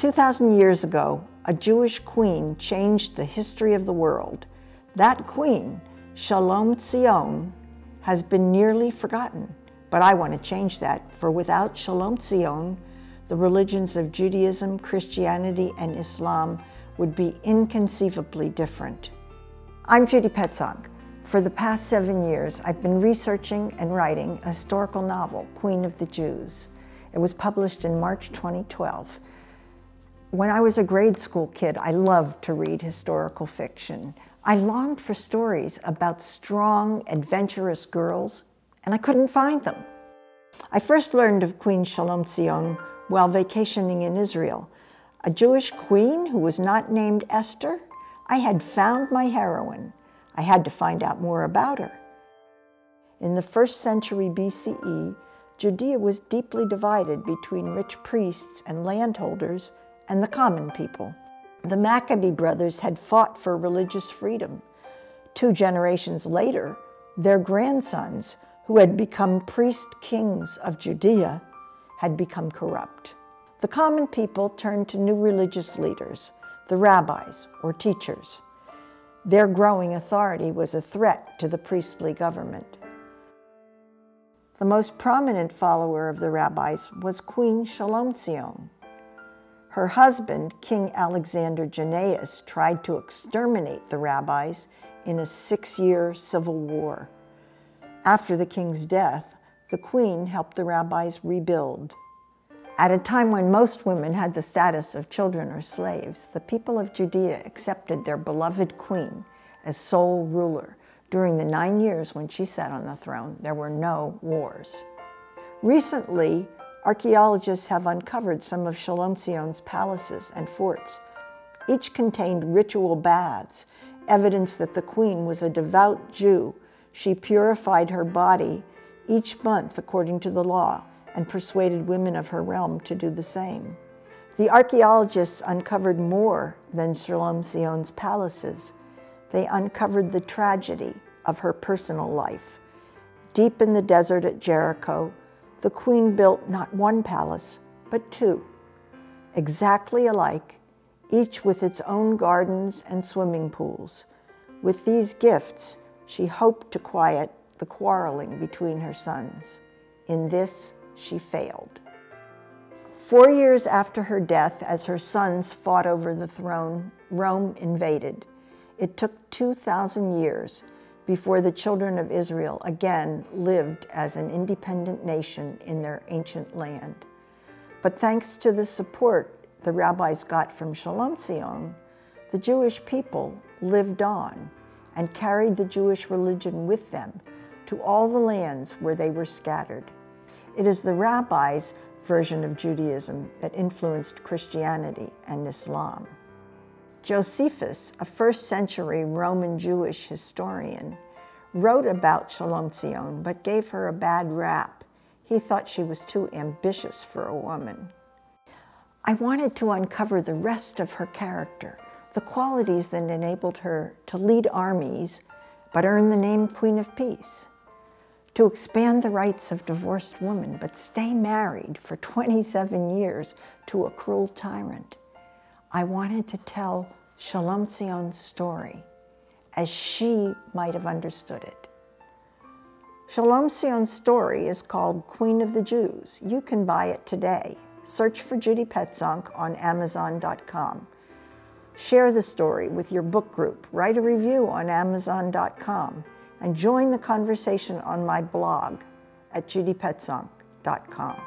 2,000 years ago, a Jewish queen changed the history of the world. That queen, Shalom-Zion, has been nearly forgotten. But I want to change that, for without Shalom-Zion, the religions of Judaism, Christianity, and Islam would be inconceivably different. I'm Judy Petzonk. For the past 7 years, I've been researching and writing a historical novel, Queen of the Jews. It was published in March 2012. When I was a grade school kid, I loved to read historical fiction. I longed for stories about strong, adventurous girls, and I couldn't find them. I first learned of Queen Shalom-Zion while vacationing in Israel. A Jewish queen who was not named Esther? I had found my heroine. I had to find out more about her. In the 1st century BCE, Judea was deeply divided between rich priests and landholders and the common people. The Maccabee brothers had fought for religious freedom. 2 generations later, their grandsons, who had become priest kings of Judea, had become corrupt. The common people turned to new religious leaders, the rabbis or teachers. Their growing authority was a threat to the priestly government. The most prominent follower of the rabbis was Queen Shalom-Zion. Her husband, King Alexander Jannaeus, tried to exterminate the rabbis in a 6-year civil war. After the king's death, the queen helped the rabbis rebuild. At a time when most women had the status of children or slaves, the people of Judea accepted their beloved queen as sole ruler. During the 9 years when she sat on the throne, there were no wars. Recently, archaeologists have uncovered some of Shalom-Zion's palaces and forts. Each contained ritual baths, evidence that the queen was a devout Jew. She purified her body each month according to the law and persuaded women of her realm to do the same. The archaeologists uncovered more than Shalom-Zion's palaces. They uncovered the tragedy of her personal life. Deep in the desert at Jericho, the queen built not 1 palace, but 2, exactly alike, each with its own gardens and swimming pools. With these gifts, she hoped to quiet the quarreling between her sons. In this, she failed. 4 years after her death, as her sons fought over the throne, Rome invaded. It took 2,000 years before the children of Israel again lived as an independent nation in their ancient land. But thanks to the support the rabbis got from Shalom-Zion, the Jewish people lived on and carried the Jewish religion with them to all the lands where they were scattered. It is the rabbis' version of Judaism that influenced Christianity and Islam. Josephus, a 1st century Roman Jewish historian, wrote about Shalom-Zion but gave her a bad rap. He thought she was too ambitious for a woman. I wanted to uncover the rest of her character, the qualities that enabled her to lead armies but earn the name Queen of Peace, to expand the rights of divorced women but stay married for 27 years to a cruel tyrant. I wanted to tell Shalom-Zion's story as she might have understood it. Shalom-Zion's story is called Queen of the Jews. You can buy it today. Search for Judy Petzonk on Amazon.com. Share the story with your book group. Write a review on Amazon.com. And join the conversation on my blog at judypetzonk.com.